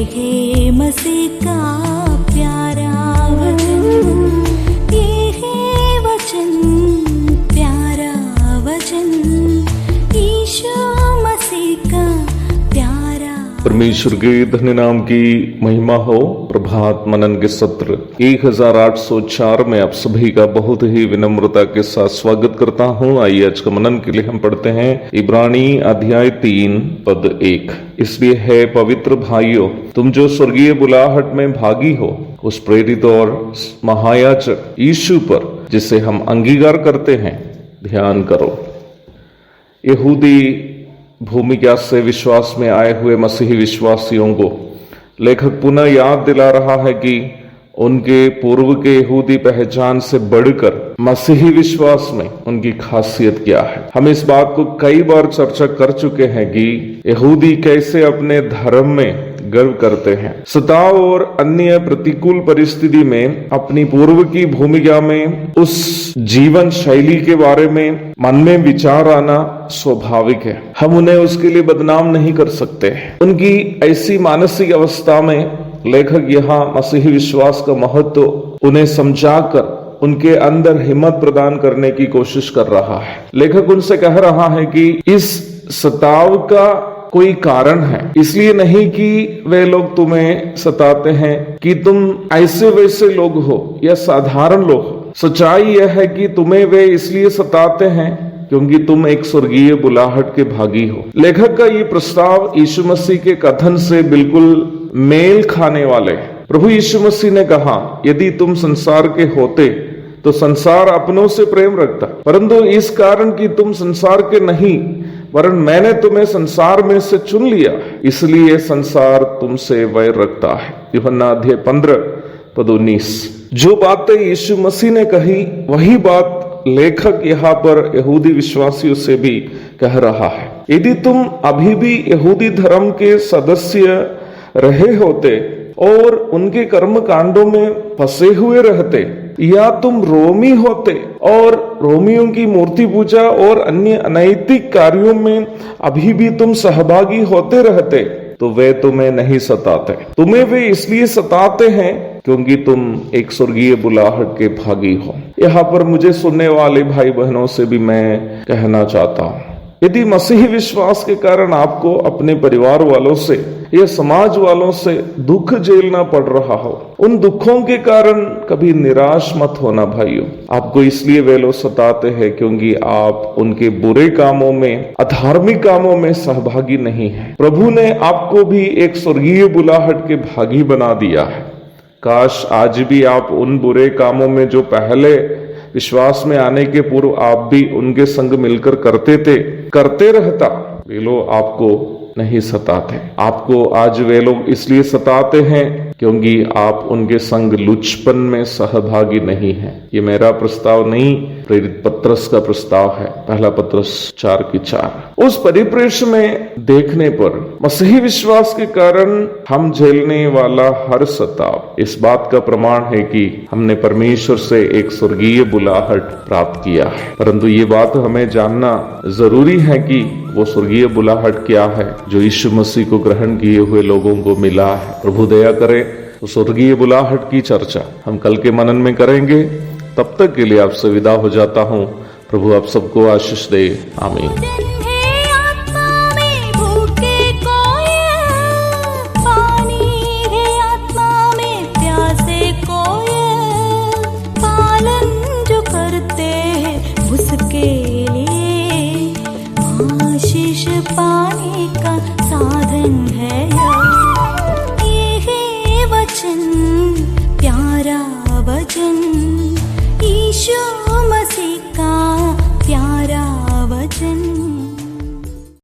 है मसीह का प्यारा वचन, ये है वचन, प्यारा वचन, यीशु मसीह का प्यारा। परमेश्वर के धन्य नाम की महिमा हो। प्रभात मनन के सत्र 1804 में आप सभी का बहुत ही विनम्रता के साथ स्वागत करता हूं। आइए आज का मनन के लिए हम पढ़ते हैं इब्रानी अध्याय 3 पद 1। इसलिए है पवित्र भाइयों, तुम जो स्वर्गीय बुलाहट में भागी हो, उस प्रेरित और महायाजक यीशु पर जिसे हम अंगीकार करते हैं ध्यान करो। यहूदी भूमिका से विश्वास में आए हुए मसीही विश्वासियों को लेखक पुनः याद दिला रहा है कि उनके पूर्व के यहूदी पहचान से बढ़कर मसीही विश्वास में उनकी खासियत क्या है। हम इस बात को कई बार चर्चा कर चुके हैं कि यहूदी कैसे अपने धर्म में गर्व करते हैं। सताव और अन्य प्रतिकूल परिस्थिति में अपनी पूर्व की भूमिका में उस जीवन शैली के बारे में मन में विचार आना स्वाभाविक है। हम उन्हें उसके लिए बदनाम नहीं कर सकते। उनकी ऐसी मानसिक अवस्था में लेखक यहाँ मसीही विश्वास का महत्व उन्हें समझाकर उनके अंदर हिम्मत प्रदान करने की कोशिश कर रहा है। लेखक उनसे कह रहा है कि इस सताव का कोई कारण है, इसलिए नहीं कि वे लोग तुम्हें सताते हैं कि तुम ऐसे वैसे लोग हो या साधारण लोग हो। सच्चाई यह है कि तुम्हें वे इसलिए सताते हैं क्योंकि तुम एक स्वर्गीय बुलाहट के भागी हो। लेखक का ये प्रस्ताव यीशु मसीह के कथन से बिल्कुल मेल खाने वाले। प्रभु यीशु मसीह ने कहा, यदि तुम संसार के होते तो संसार अपनों से प्रेम रखता, परंतु इस कारण कि तुम संसार के नहीं वरन मैंने तुम्हें संसार में से चुन लिया, इसलिए संसार तुमसे वैर रखता है। यूहन्ना अध्याय 15 पद 19। जो बातें यीशु मसीह ने कही वही बात लेखक यहाँ पर यहूदी विश्वासियों से भी कह रहा है। यदि तुम अभी भी यहूदी धर्म के सदस्य रहे होते और उनके कर्म कांडों में फंसे हुए रहते, या तुम रोमी होते और रोमियों की मूर्ति पूजा और अन्य अनैतिक कार्यों में अभी भी तुम सहभागी होते रहते, तो वे तुम्हें नहीं सताते। तुम्हें वे इसलिए सताते हैं क्योंकि तुम एक स्वर्गीय बुलाहट के भागी हो। यहाँ पर मुझे सुनने वाले भाई बहनों से भी मैं कहना चाहता हूँ, यदि मसीही विश्वास के कारण आपको अपने परिवार वालों से या समाज वालों से दुख झेलना पड़ रहा हो, उन दुखों के कारण कभी निराश मत होना भाइयों। आपको इसलिए वे लोग सताते हैं क्योंकि आप उनके बुरे कामों में, अधार्मिक कामों में सहभागी नहीं हैं। प्रभु ने आपको भी एक स्वर्गीय बुलाहट के भागी बना दिया है। काश आज भी आप उन बुरे कामों में जो पहले विश्वास में आने के पूर्व आप भी उनके संग मिलकर करते रहता, वे लोग आपको नहीं सताते। आपको आज वे लोग इसलिए सताते हैं क्योंकि आप उनके संग लुचपन में सहभागी नहीं हैं। ये मेरा प्रस्ताव नहीं, प्रेरित पत्रस का प्रस्ताव है, पहला पत्रस 4:4। उस परिप्रेक्ष्य में देखने पर मसीही विश्वास के कारण हम झेलने वाला हर सताव इस बात का प्रमाण है कि हमने परमेश्वर से एक स्वर्गीय बुलाहट प्राप्त किया है। परंतु ये बात हमें जानना जरूरी है कि वो स्वर्गीय बुलाहट क्या है जो यीशु मसीह को ग्रहण किए हुए लोगों को मिला है। प्रभु दया करे तो स्वर्गीय बुलाहट की चर्चा हम कल के मनन में करेंगे। तब तक के लिए आपसे विदा हो जाता हूँ। प्रभु आप सबको आशीष दे। आमीन।